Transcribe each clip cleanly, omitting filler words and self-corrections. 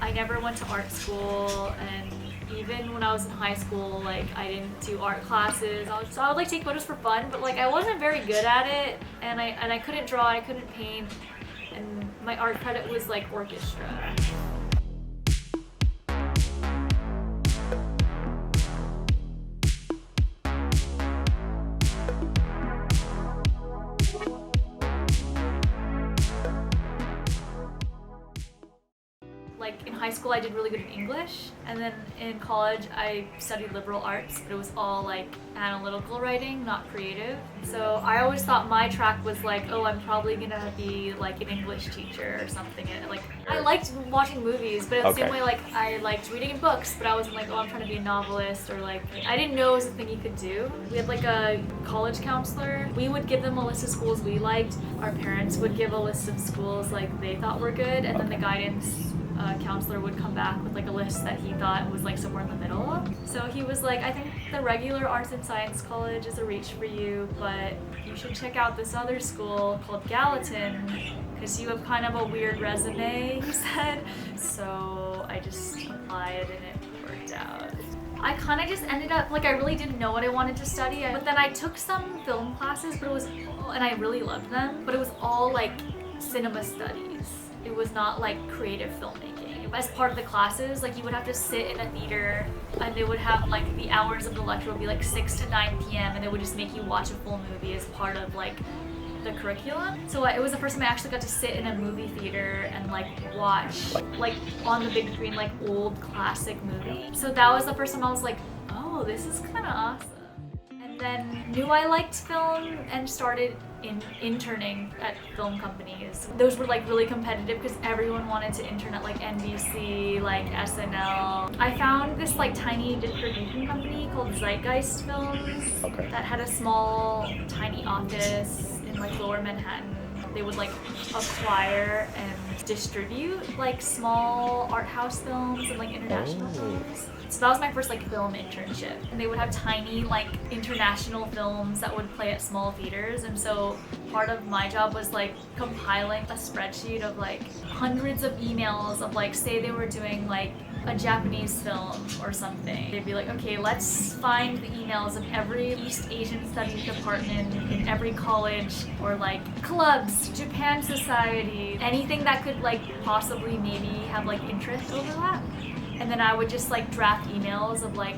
I never went to art school, and even when I was in high school, like I didn't do art classes. I would like take photos for fun, but like I wasn't very good at it, and I couldn't draw, I couldn't paint, and my art credit was like orchestra. Like in high school I did really good in English, and then in college I studied liberal arts, but it was all like analytical writing, not creative. So I always thought my track was like, oh, I'm probably gonna be like an English teacher or something. And like I liked watching movies, but in the same way like I liked reading books, but I wasn't like, oh, I'm trying to be a novelist, or like I didn't know it was a thing you could do. We had like a college counselor. We would give them a list of schools we liked. Our parents would give a list of schools like they thought were good, and then the guidance counselor would come back with like a list that he thought was like somewhere in the middle. So he was like, I think the regular arts and science college is a reach for you, but you should check out this other school called Gallatin because you have kind of a weird resume, he said. So I just applied and it worked out. I kind of just ended up, like I really didn't know what I wanted to study, but then I took some film classes, but it was, and I really loved them, but it was all like cinema studies. It was not like creative filmmaking. As part of the classes, like you would have to sit in a theater, and they would have like the hours of the lecture would be like 6 to 9 p.m. and they would just make you watch a full movie as part of like the curriculum. So it was the first time I actually got to sit in a movie theater and like watch like on the big screen like old classic movie. So that was the first time I was like, oh, this is kind of awesome. And then knew I liked film and started interning at film companies. Those were like really competitive because everyone wanted to intern at like NBC, like SNL. I found this like tiny distribution company called Zeitgeist Films that had a small tiny office in like Lower Manhattan. They would like acquire and distribute like small art house films and like international films. So that was my first like film internship, and they would have tiny like international films that would play at small theaters. And so part of my job was like compiling a spreadsheet of like hundreds of emails of like, say they were doing like a Japanese film or something. They'd be like, okay, let's find the emails of every East Asian Studies department in every college, or like clubs, Japan Society, anything that could like possibly maybe have like interest overlap. And then I would just like draft emails of like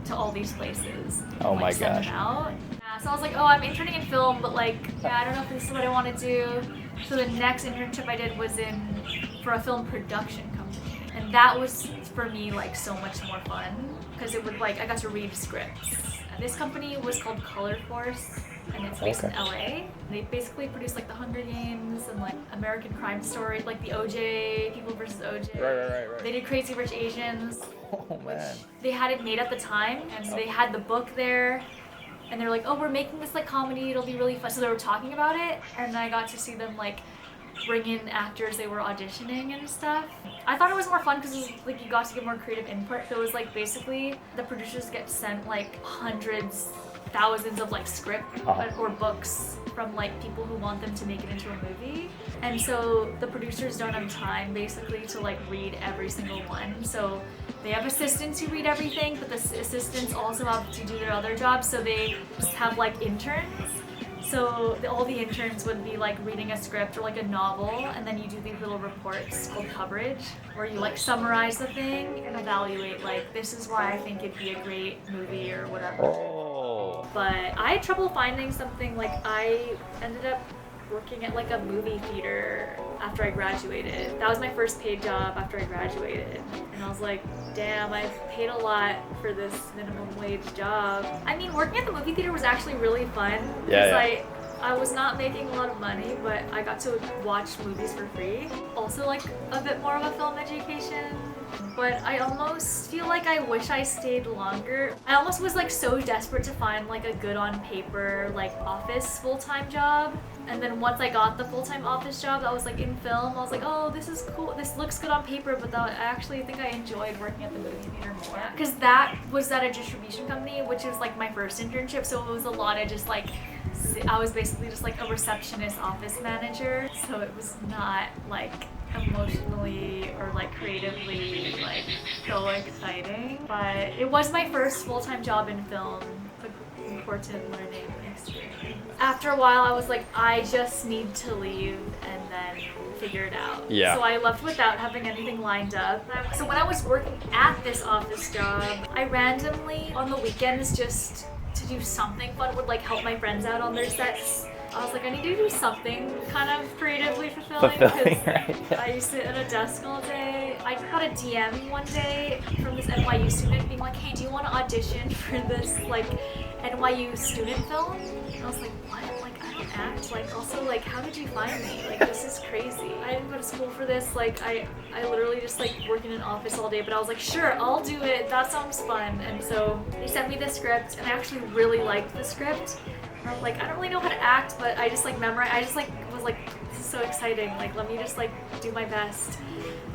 to all these places. Oh like, my send gosh. them out. Yeah, so I was like, oh, I'm interning in film, but like, yeah, I don't know if this is what I want to do. So the next internship I did was for a film production company. And that was for me like so much more fun because it would like, I got to read scripts. And this company was called Color Force, and it's based in LA. They basically produce like the Hunger Games and like American Crime Story, like the OJ, People vs. OJ. Right. They did Crazy Rich Asians. Oh man. They had it made at the time, and they had the book there. And they're like, oh, we're making this like comedy, it'll be really fun. So they were talking about it, and I got to see them like bring in actors they were auditioning and stuff. I thought it was more fun because like you got to get more creative input. So it was like basically the producers get sent like hundreds, thousands of like script or books from like people who want them to make it into a movie. And so the producers don't have time basically to like read every single one. So they have assistants who read everything, but the assistants also have to do their other jobs. So they just have like interns. So all the interns would be like reading a script or like a novel, and then you do these little reports called coverage, where you like summarize the thing and evaluate like, this is why I think it'd be a great movie or whatever. Oh. But I had trouble finding something. Like I ended up working at like a movie theater after I graduated. That was my first paid job after I graduated. And I was like, damn, I've paid a lot for this minimum wage job. I mean, working at the movie theater was actually really fun. Because I was not making a lot of money, but I got to watch movies for free. Also like a bit more of a film education. But I almost feel like I wish I stayed longer. I almost was like so desperate to find like a good on paper like office full-time job. And then once I got the full-time office job that was like in film, I was like, oh, this is cool. This looks good on paper, but I actually think I enjoyed working at the movie theater more. Because that was at a distribution company, which was like my first internship. So it was a lot of just like, I was basically just like a receptionist office manager. So it was not like emotionally or like creatively like so exciting. But it was my first full-time job in film, an important learning experience. After a while I was like, I just need to leave and then figure it out. Yeah. So I left without having anything lined up. So when I was working at this office job, I randomly on the weekends just to do something fun would like help my friends out on their sets. I was like, I need to do something kind of creatively fulfilling because right? I used to sit at a desk all day. I got a DM one day from this NYU student being like, hey, do you want to audition for this like NYU student film? And I was like, what? Like, I don't act. Like, also, like, how did you find me? Like, this is crazy. I didn't go to school for this. Like, I literally just like work in an office all day, but I was like, sure, I'll do it. That sounds fun. And so they sent me the script and I actually really liked the script. I'm like, I don't really know how to act, but I just like memorized. I just like was like, this is so exciting. Like, let me just like do my best.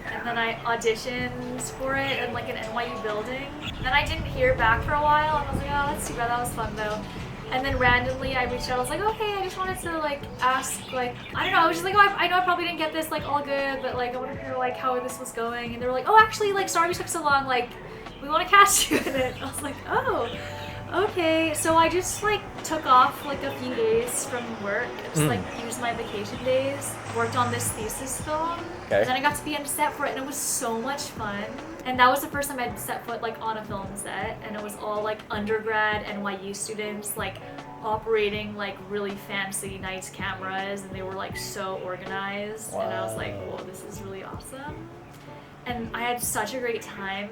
And then I auditioned for it in like an NYU building. And then I didn't hear back for a while. And I was like, oh, that's too bad. That was fun though. And then randomly I reached out. I was like, okay, I just wanted to like ask, like, I don't know. I was just like, oh, I know I probably didn't get this like all good, but like I want to hear like how this was going. And they were like, oh, actually, like, sorry we took so long. Like, we want to cast you in it. And I was like, oh. Okay, so I just like took off like a few days from work, just like used my vacation days, worked on this thesis film, and then I got to be on set for it and it was so much fun. And that was the first time I'd set foot like on a film set, and it was all like undergrad NYU students like operating like really fancy nice cameras, and they were like so organized. Wow. And I was like, whoa, this is really awesome. And I had such a great time.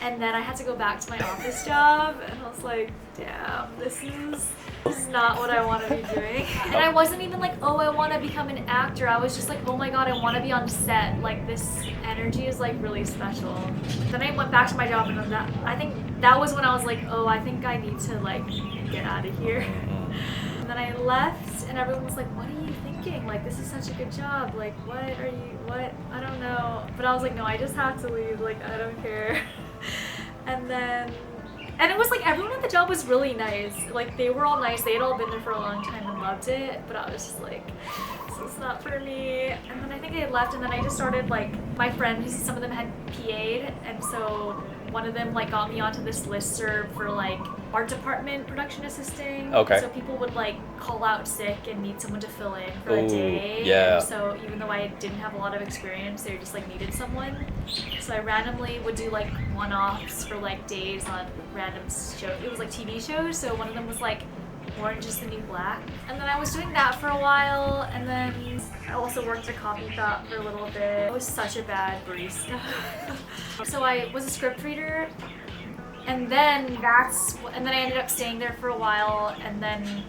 And then I had to go back to my office job, and I was like, damn, this is not what I want to be doing. And I wasn't even like, oh, I want to become an actor. I was just like, oh my god, I want to be on set. Like, this energy is like really special. Then I went back to my job, and I think that was when I was like, oh, I think I need to like get out of here. And then I left, and everyone was like, what are you thinking? Like, this is such a good job. Like, what? I don't know. But I was like, no, I just have to leave. Like, I don't care. And it was like everyone at the job was really nice. Like, they were all nice. They had all been there for a long time and loved it. But I was just like, this is not for me. And then I think I left, and then I just started like, my friends, some of them had PA'd, and so one of them like got me onto this listserv for like art department production assisting. Okay. So people would like call out sick and need someone to fill in for a day. Yeah. And so even though I didn't have a lot of experience, they just like needed someone. So I randomly would do like one-offs for like days on random shows. It was like TV shows. So one of them was like Orange is the New Black. And then I was doing that for a while, and then I also worked at Coffee Shop for a little bit. I was such a bad barista. So I was a script reader, and then I ended up staying there for a while, and then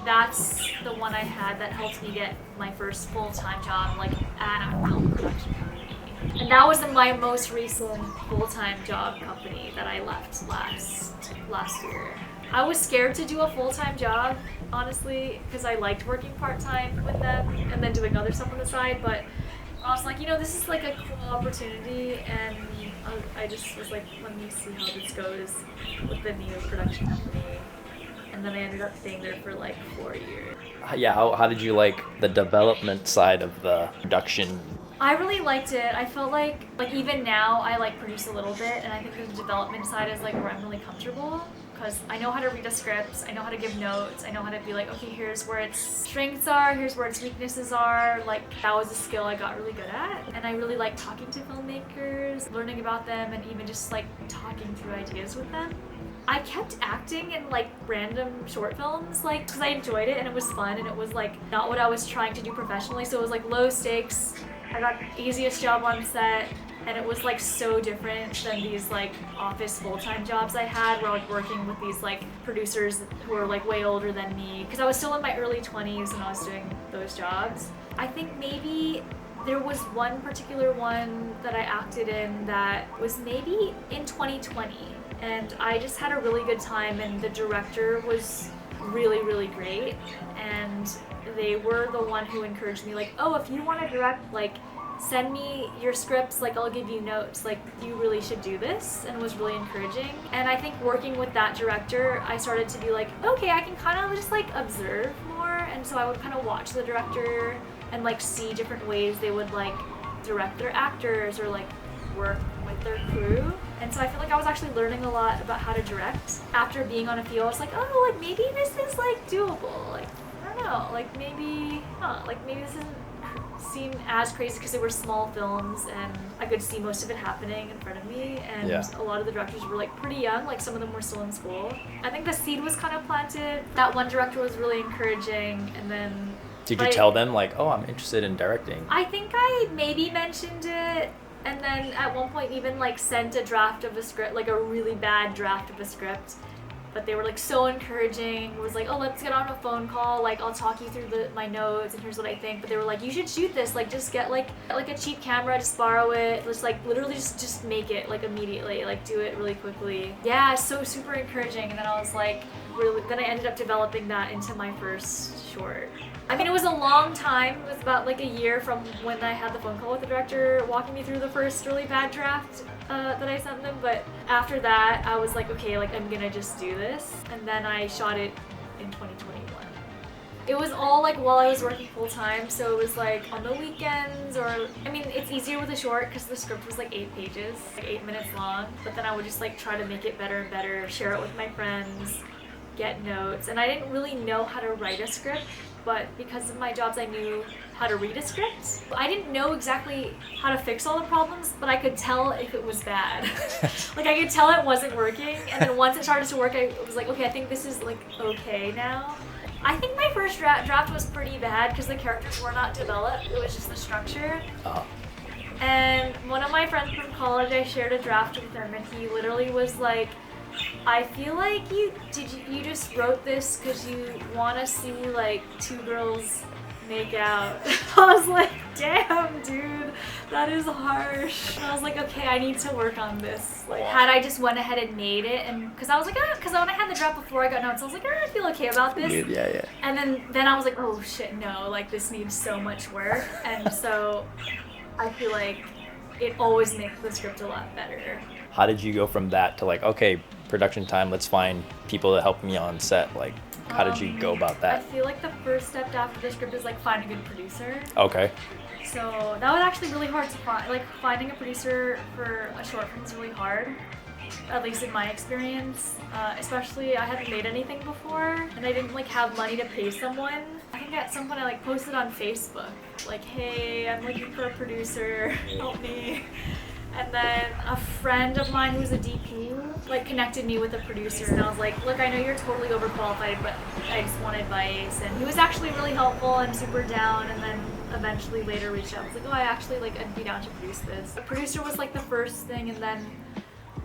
that's the one I had that helped me get my first full-time job, like at a film production company. And that was my most recent full-time job company that I left last year. I was scared to do a full-time job, honestly, because I liked working part-time with them and then doing other stuff on the side, but I was like, you know, this is like a cool opportunity, and I just was like, let me see how this goes with the new production company. And then I ended up staying there for like 4 years. Yeah, how did you like the development side of the production? I really liked it. I felt like even now I like produce a little bit, and I think the development side is like where I'm really comfortable, because I know how to read a script, I know how to give notes, I know how to be like, okay, here's where its strengths are, here's where its weaknesses are. Like, that was a skill I got really good at. And I really like talking to filmmakers, learning about them, and even just like talking through ideas with them. I kept acting in like random short films, like, because I enjoyed it and it was fun, and it was like not what I was trying to do professionally, so it was like low stakes. I got the easiest job on set, and it was like so different than these like office full-time jobs I had, where I was working with these like producers who were like way older than me, because I was still in my early 20s when I was doing those jobs. I think maybe there was one particular one that I acted in that was maybe in 2020, and I just had a really good time, and the director was really, really great, and they were the one who encouraged me, like, oh, if you want to direct, like, send me your scripts, like, I'll give you notes, like, you really should do this, and it was really encouraging. And I think working with that director, I started to be like, okay, I can kind of just like observe more, and so I would kind of watch the director and like see different ways they would like direct their actors or like work with their crew. And so I feel like I was actually learning a lot about how to direct. After being on a few, I was like, oh, like maybe this is like doable. Like, I don't know, like maybe this doesn't seem as crazy because they were small films and I could see most of it happening in front of me. And a lot of the directors were like pretty young, like some of them were still in school. I think the seed was kind of planted. That one director was really encouraging, and then did you tell them like, oh, I'm interested in directing? I think I maybe mentioned it, and then at one point even like sent a draft of a script, like a really bad draft of a script. But they were like so encouraging. It was like, oh, let's get on a phone call. Like, I'll talk you through my notes and here's what I think. But they were like, you should shoot this. Like, just get like a cheap camera, just borrow it. Just like literally just make it like immediately. Like, do it really quickly. Yeah, so super encouraging. And then I was like, then I ended up developing that into my first short. I mean, it was a long time. It was about like a year from when I had the phone call with the director walking me through the first really bad draft that I sent them. But after that, I was like, okay, like I'm gonna just do this. And then I shot it in 2021. It was all like while I was working full time, so it was like on the weekends, or I mean, it's easier with a short because the script was like 8 pages, like 8 minutes long. But then I would just like try to make it better and better, share it with my friends, get notes. And I didn't really know how to write a script, but because of my jobs I knew how to read a script. I didn't know exactly how to fix all the problems, but I could tell if it was bad. Like I could tell it wasn't working, and then once it started to work, I was like, okay, I think this is like okay now. I think my first draft was pretty bad because the characters were not developed, it was just the structure. And one of my friends from college, I shared a draft with him, and he literally was like, I feel like you just wrote this because you want to see like 2 girls make out. I was like, damn, dude, that is harsh. And I was like, okay, I need to work on this. Like, had I just went ahead and made it, and because I was like, because when I had the draft before I got notes, I was like, I feel okay about this. Yeah. And then I was like, oh shit, no, like this needs so much work. And so I feel like it always makes the script a lot better. How did you go from that to like, okay, production time, let's find people to help me on set? Like, how did you go about that? I feel like the first step after the script is like find a good producer. Okay. So that was actually really hard to find. Like finding a producer for a short film is really hard, at least in my experience. Especially I hadn't made anything before, and I didn't like have money to pay someone. I think at some point I like posted on Facebook, like, hey, I'm looking for a producer, help me. And then a friend of mine who's a DP like connected me with a producer, and I was like, look, I know you're totally overqualified, but I just want advice. And he was actually really helpful and super down, and then eventually later reached out. I was like, oh, I'd be down to produce this. The producer was like the first thing, and then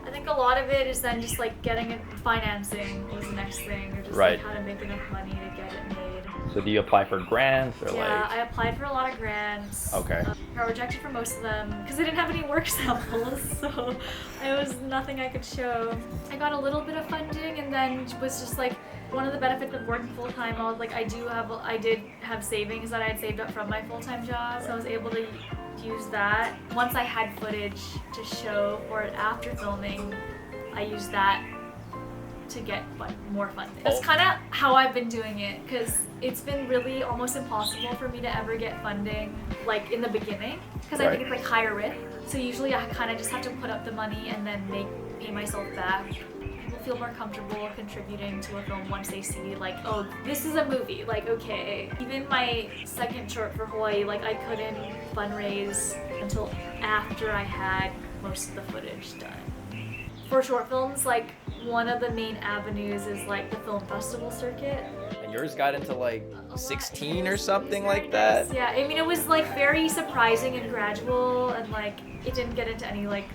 I think a lot of it is then just like getting it, financing was the next thing, or just like how to make enough money to get it made. So do you apply for grants or Yeah, I applied for a lot of grants. Okay. I got rejected for most of them because I didn't have any work samples, so there was nothing I could show. I got a little bit of funding, and then was just like one of the benefits of working full time. I did have savings that I had saved up from my full time job, so I was able to use that. Once I had footage to show for it after filming, I used that to get more funding. That's kind of how I've been doing it, because it's been really almost impossible for me to ever get funding like in the beginning, because I think it's like higher risk. So usually I kind of just have to put up the money and then pay myself back. People feel more comfortable contributing to a film once they see like, oh, this is a movie, like, okay. Even my second short for Hawaii, like I couldn't fundraise until after I had most of the footage done. For short films, like one of the main avenues is like the film festival circuit. And yours got into like 16 or something like that? Yeah, I mean it was like very surprising and gradual, and like it didn't get into any like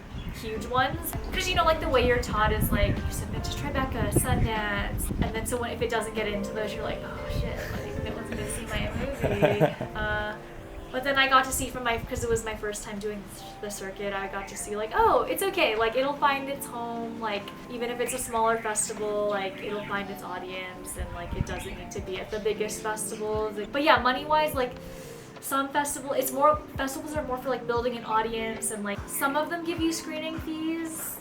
huge ones. Because you know, like the way you're taught is like you submit to Tribeca, Sundance, and then so if it doesn't get into those, you're like, oh shit, like no one's gonna see my movie. But then I got to see because it was my first time doing the circuit, I got to see like, oh, it's okay, like it'll find its home, like even if it's a smaller festival, like it'll find its audience, and like it doesn't need to be at the biggest festivals. But yeah, money-wise, like some festivals are more for like building an audience, and like some of them give you screening fees.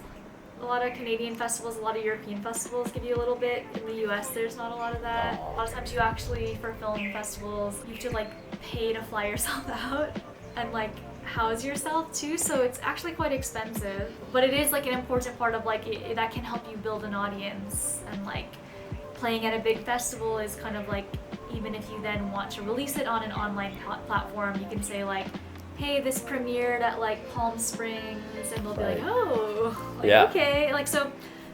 A lot of Canadian festivals, a lot of European festivals give you a little bit. In the US, there's not a lot of that. A lot of times you actually, for film festivals, you have to like pay to fly yourself out and like house yourself too, so it's actually quite expensive. But it is like an important part of like that can help you build an audience, and like playing at a big festival is kind of like, even if you then want to release it on an online platform, you can say like, hey, this premiered at like Palm Springs, and they'll be like, oh, like, yeah, okay. Like, so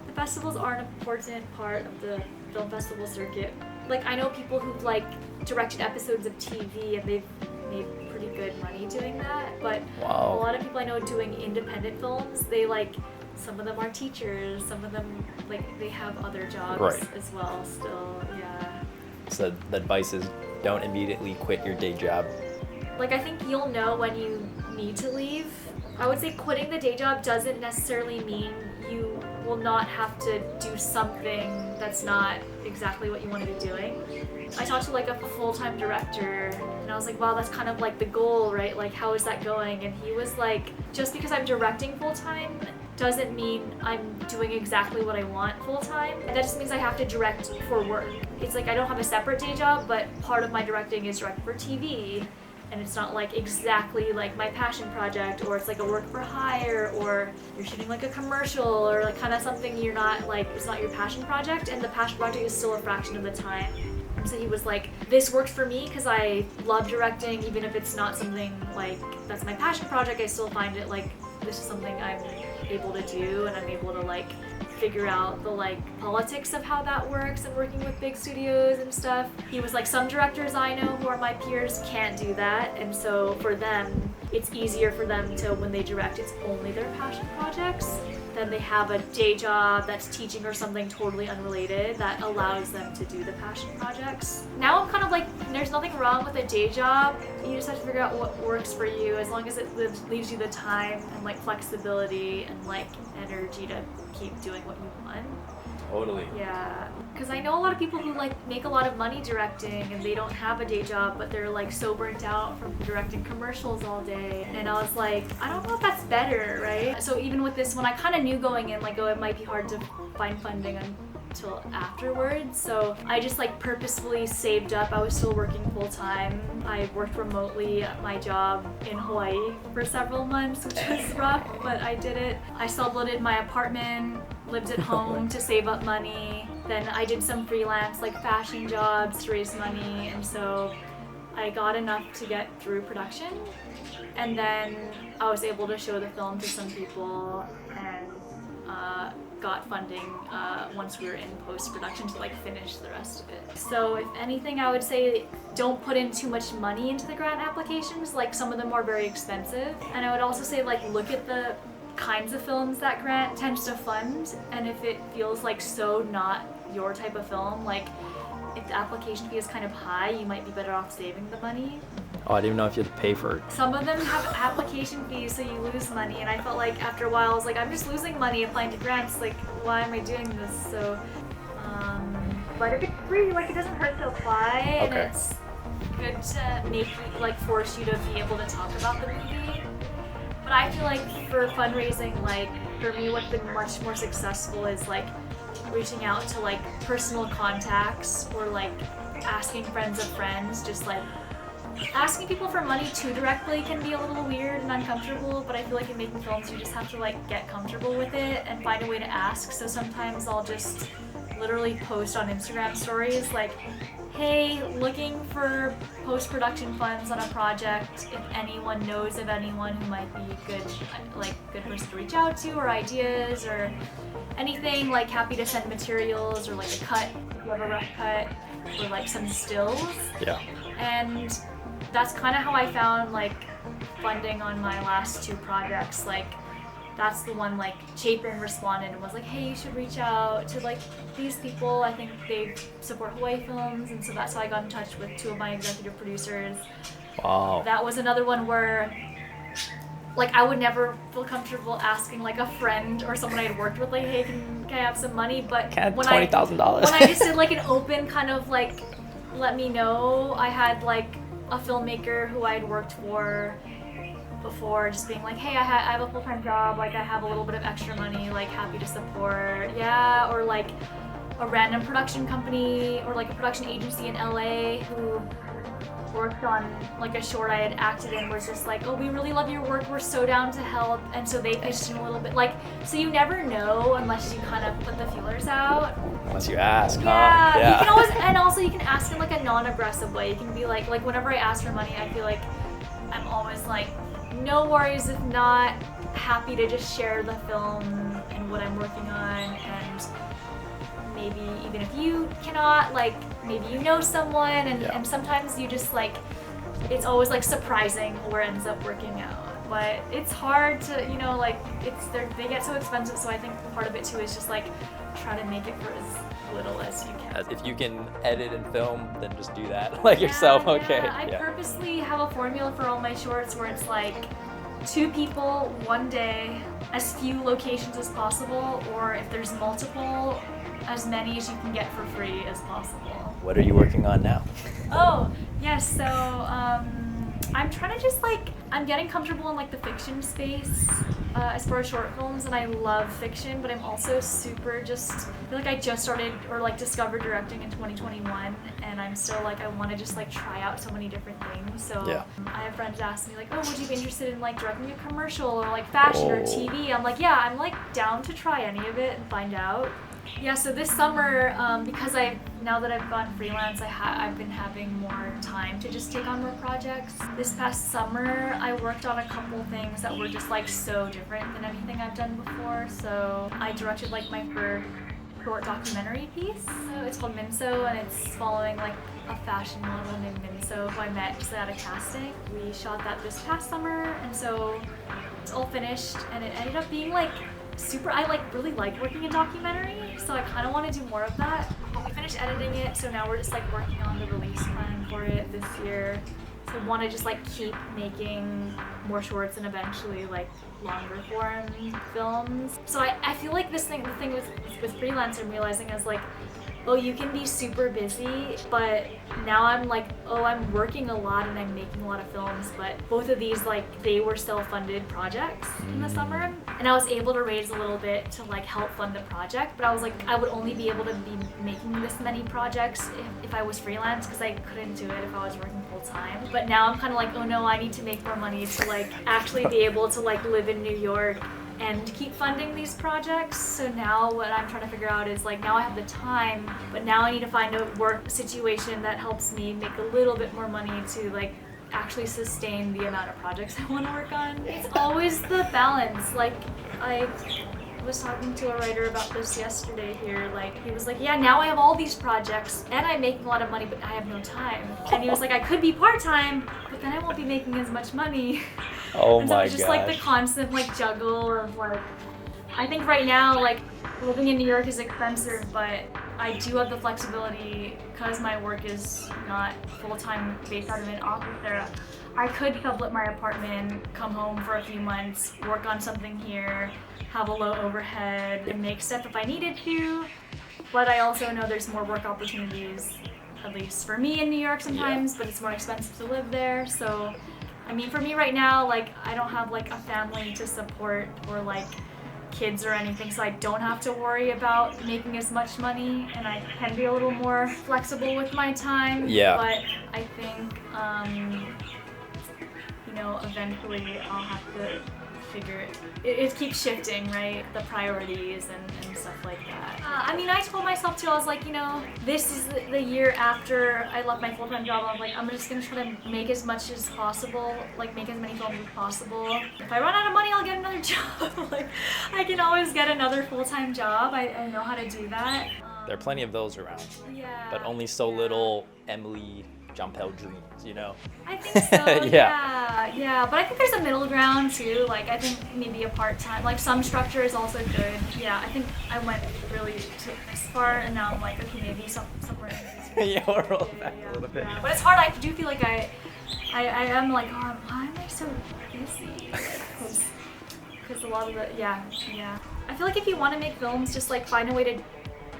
the festivals are an important part of the film festival circuit. Like, I know people who've like directed episodes of TV and they've made pretty good money doing that, but wow. A lot of people I know doing independent films, they like, some of them are teachers, some of them like they have other jobs as well still. Yeah. So the advice is don't immediately quit your day job. Like, I think you'll know when you need to leave. I would say quitting the day job doesn't necessarily mean you will not have to do something that's not exactly what you want to be doing. I talked to like a full-time director, and I was like, wow, that's kind of like the goal, right? Like, how is that going? And he was like, just because I'm directing full-time doesn't mean I'm doing exactly what I want full-time. That just means I have to direct for work. It's like I don't have a separate day job, but part of my directing is direct for TV. And it's not like exactly like my passion project, or it's like a work for hire, or you're shooting like a commercial, or like kind of something you're not like, it's not your passion project, and the passion project is still a fraction of the time. So he was like, this works for me because I love directing, even if it's not something like that's my passion project, I still find it like this is something I'm able to do, and I'm able to like figure out the like politics of how that works and working with big studios and stuff. He was like, some directors I know who are my peers can't do that, and so for them it's easier for them to, when they direct, it's only their passion projects. Then they have a day job that's teaching or something totally unrelated that allows them to do the passion projects. Now I'm kind of like, there's nothing wrong with a day job. You just have to figure out what works for you, as long as it leaves you the time and like flexibility and like energy to keep doing what you want. Totally. Yeah, because I know a lot of people who like make a lot of money directing and they don't have a day job, but they're like so burnt out from directing commercials all day. And I was like, I don't know if that's better, right? So even with this one, I kind of knew going in like, oh, it might be hard to find funding until afterwards. So I just like purposefully saved up. I was still working full time. I worked remotely at my job in Hawaii for several months, which was rough, but I did it. I subletted my apartment, lived at home to save up money. Then I did some freelance like fashion jobs to raise money, and so I got enough to get through production. And then I was able to show the film to some people and got funding once we were in post-production to like finish the rest of it. So if anything, I would say don't put in too much money into the grant applications. Like, some of them are very expensive. And I would also say like look at the kinds of films that grant tends to fund, and if it feels like so not your type of film, like if the application fee is kind of high, you might be better off saving the money. Oh, I didn't even know if you had to pay for it. Some of them have application fees, so you lose money, and I felt like after a while I was like, I'm just losing money applying to grants, like why am I doing this? So but if it's free, like it doesn't hurt to apply, and it's good to make you, like force you to be able to talk about the movie. But I feel like for fundraising, like for me, what's been much more successful is like reaching out to like personal contacts, or like asking friends of friends. Just like asking people for money too directly can be a little weird and uncomfortable, but I feel like in making films you just have to like get comfortable with it and find a way to ask. So sometimes I'll just literally post on Instagram stories like, hey, looking for post-production funds on a project. If anyone knows of anyone who might be good person to reach out to, or ideas, or anything, like happy to send materials, or like a cut if you have a rough cut, or like some stills. Yeah. And that's kind of how I found like funding on my last two projects. Like, that's the one like Chapin responded and was like, hey, you should reach out to like these people. I think they support Hawaii films, and so that's how I got in touch with two of my executive producers. Wow. That was another one where like I would never feel comfortable asking like a friend or someone I had worked with, like, hey, can I have some money? But Can I have when $20,000? when I just did like an open kind of like, let me know, I had like a filmmaker who I had worked for before, just being like, hey, I have a full-time job, like I have a little bit of extra money, like happy to support. Yeah, or like a random production company or like a production agency in LA who worked on like a short I had acted in was just like, oh, we really love your work, we're so down to help. And so they pitched in a little bit, like, so you never know unless you kind of put the feelers out. Unless you ask, yeah, huh? You can always, and also you can ask in like a non-aggressive way. You can be like whenever I ask for money, I feel like I'm always like, no worries, if not, happy to just share the film and what I'm working on. And maybe even if you cannot, like maybe you know someone, and sometimes you just like, it's always like surprising where it ends up working out. But it's hard to, you know, like they get so expensive, so I think part of it too is just like try to make it for as little as you can. If you can edit and film, then just do that like yourself. Okay. I purposely have a formula for all my shorts where it's like 2 people, 1 day, as few locations as possible, or if there's multiple, as many as you can get for free as possible. What are you working on now? Oh, yes, so I'm trying to just like, I'm getting comfortable in like the fiction space as far as short films, and I love fiction, but I'm also super just, I feel like I just started or like discovered directing in 2021, and I'm still like, I want to just like try out so many different things. So I have friends ask me like, oh, would you be interested in like directing a commercial or like fashion or TV? I'm like, yeah, I'm like down to try any of it and find out. Yeah, so this summer, because now that I've gone freelance, I've been having more time to just take on more projects. This past summer, I worked on a couple things that were just like so different than anything I've done before. So I directed like my first short documentary piece. So it's called Minso, and it's following like a fashion model named Minso who I met just at a casting. We shot that this past summer, and so it's all finished, and it ended up being like super, I like really like working in documentary, so I kind of want to do more of that. But we finished editing it, so now we're just like working on the release plan for it this year. So I want to just like keep making more shorts and eventually like longer form films. So I feel like the thing with freelance, I'm realizing is like, oh, you can be super busy, but now I'm like, oh, I'm working a lot and I'm making a lot of films, but both of these, like, they were self-funded projects in the summer, and I was able to raise a little bit to like help fund the project, but I was like, I would only be able to be making this many projects if I was freelance, because I couldn't do it if I was working full-time. But now I'm kind of like, oh no, I need to make more money to like actually be able to like live in New York and keep funding these projects. So now what I'm trying to figure out is like, now I have the time, but now I need to find a work situation that helps me make a little bit more money to like actually sustain the amount of projects I want to work on. It's always the balance. Like, I was talking to a writer about this yesterday here. Like, he was like, yeah, now I have all these projects and I'm making a lot of money, but I have no time. And he was like, I could be part-time, but then I won't be making as much money. Oh and so my it's just gosh. like the constant like juggle of like, I think right now like living in New York is expensive, but I do have the flexibility because my work is not full-time based out of an office there. I could sublet my apartment, come home for a few months, work on something here, have a low overhead, and make stuff if I needed to. But I also know there's more work opportunities, at least for me in New York sometimes, but it's more expensive to live there. So, I mean, for me right now, like, I don't have like a family to support or like kids or anything, so I don't have to worry about making as much money, and I can be a little more flexible with my time. Yeah. But I think, you know, eventually I'll have to figure it keeps shifting, right? The priorities and stuff like that. I mean, I told myself too, I was like, you know, this is the year after I left my full-time job. I was like, I'm just gonna try to make as much as possible, like make as many films as possible. If I run out of money, I'll get another job. Like, I can always get another full-time job. I know how to do that. There are plenty of those around, Yeah. but only so little Emily Jampel dreams, you know? I think so, yeah. But I think there's a middle ground too. Like, I think maybe a part-time, like some structure is also good. Yeah, I think I went really to this far, and now I'm like, okay, maybe somewhere in between. Yeah, we're roll back a little bit. Yeah. But it's hard. I do feel like I am like, oh, why am I so busy? Because a lot of the, yeah. I feel like if you want to make films, just like find a way to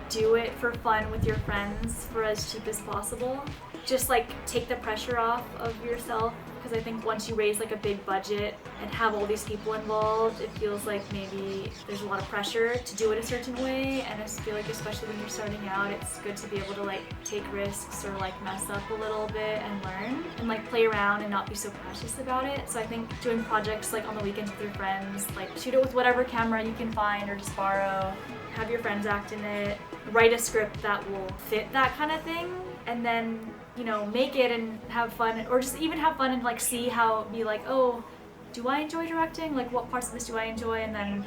do it for fun with your friends for as cheap as possible. Just like take the pressure off of yourself because I think once you raise like a big budget and have all these people involved, it feels like maybe there's a lot of pressure to do it a certain way, and I feel like especially when you're starting out, it's good to be able to like take risks or like mess up a little bit and learn and like play around and not be so precious about it. So I think doing projects like on the weekends with your friends, like shoot it with whatever camera you can find or just borrow, have your friends act in it, write a script that will fit that kind of thing, and then, you know, make it and have fun, or just even have fun and like see how, be like, oh, do I enjoy directing? Like what parts of this do I enjoy? And then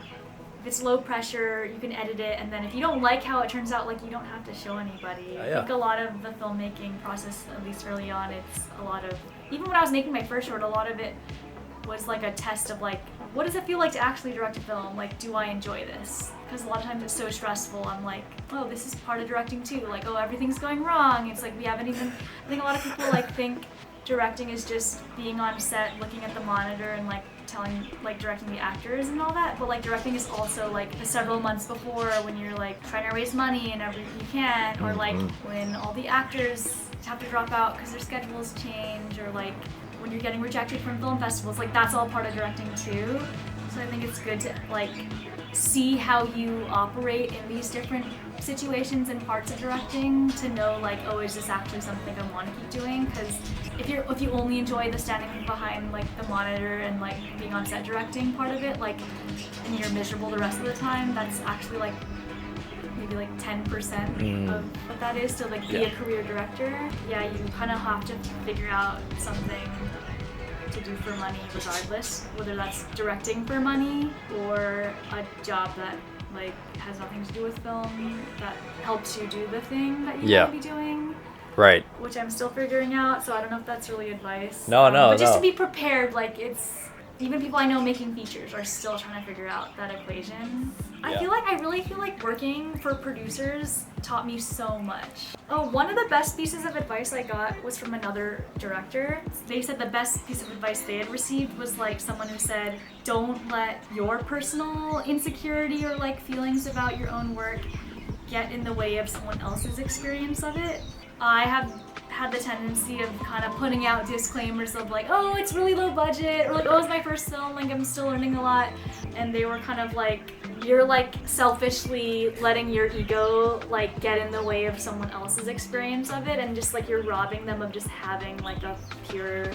if it's low pressure, you can edit it, and then if you don't like how it turns out, like you don't have to show anybody. I think a lot of the filmmaking process, at least early on, it's a lot of, even when I was making my first short, a lot of it was like a test of like, what does it feel like to actually direct a film? Like, do I enjoy this? Because a lot of times it's so stressful. I'm like, oh, this is part of directing too. Like, oh, everything's going wrong. It's like we haven't even, I think a lot of people like think directing is just being on set, looking at the monitor and like telling, like directing the actors and all that. But like directing is also like the several months before when you're like trying to raise money and everything you can, or like when all the actors have to drop out because their schedules change, or like when you're getting rejected from film festivals, like that's all part of directing too. So I think it's good to like see how you operate in these different situations and parts of directing to know like, oh, is this actually something I want to keep doing? Because if you only enjoy the standing behind like the monitor and like being on set directing part of it, like, and you're miserable the rest of the time, that's actually like maybe like 10% of what that is to like be a career director. Yeah, you kind of have to figure out something to do for money regardless, whether that's directing for money or a job that like has nothing to do with film that helps you do the thing that you want to be doing. Right. Which I'm still figuring out, so I don't know if that's really advice. No, but just to be prepared, like it's, even people I know making features are still trying to figure out that equation. I really feel like working for producers taught me so much. Oh, one of the best pieces of advice I got was from another director. They said the best piece of advice they had received was like someone who said, don't let your personal insecurity or like feelings about your own work get in the way of someone else's experience of it. I have had the tendency of kind of putting out disclaimers of like, oh, it's really low budget, or like, oh, it's my first film, like I'm still learning a lot. And they were kind of like, you're like selfishly letting your ego like get in the way of someone else's experience of it, and just like you're robbing them of just having like a pure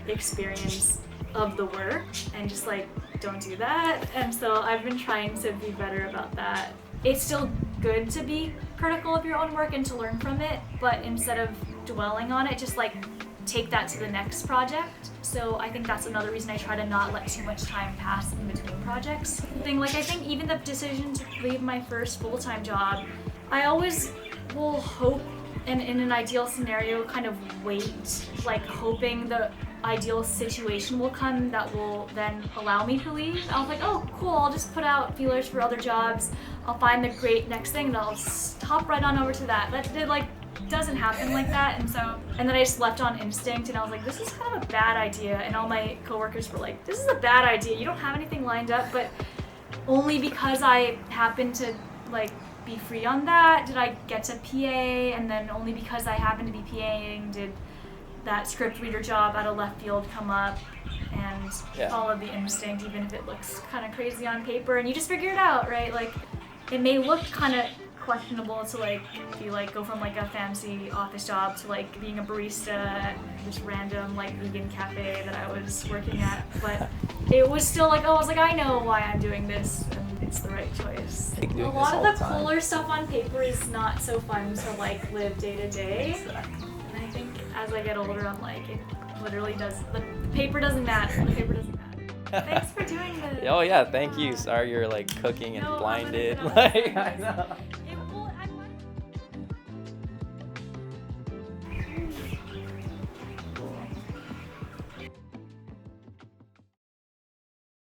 experience of the work, and just like don't do that. And so I've been trying to be better about that. It's still good to be critical of your own work and to learn from it, but instead of dwelling on it, just like take that to the next project. So I think that's another reason I try to not let too much time pass in between projects. Like I think even the decision to leave my first full-time job, I always will hope, and in an ideal scenario kind of wait, like hoping the ideal situation will come that will then allow me to leave. I was like, oh cool, I'll just put out feelers for other jobs, I'll find the great next thing and I'll hop right on over to that. That did like doesn't happen like that, and then I just left on instinct, and I was like, this is kind of a bad idea, and all my coworkers were like, this is a bad idea, you don't have anything lined up. But only because I happened to like be free on that did I get to PA, and then only because I happened to be PAing did that script reader job out of left field come up, and follow the instinct even if it looks kind of crazy on paper, and you just figure it out, right? Like it may look kind of questionable to like be like go from like a fancy office job to like being a barista at this random like vegan cafe that I was working at, but it was still like, oh, I was like, I know why I'm doing this and it's the right choice. A lot of the cooler stuff on paper is not so fun to like live day to day. And I think as I get older, I'm like, it literally does, the paper doesn't matter. The paper doesn't matter. Thanks for doing this. Oh yeah, thank you. Sorry you're like cooking and blinded. Like I know.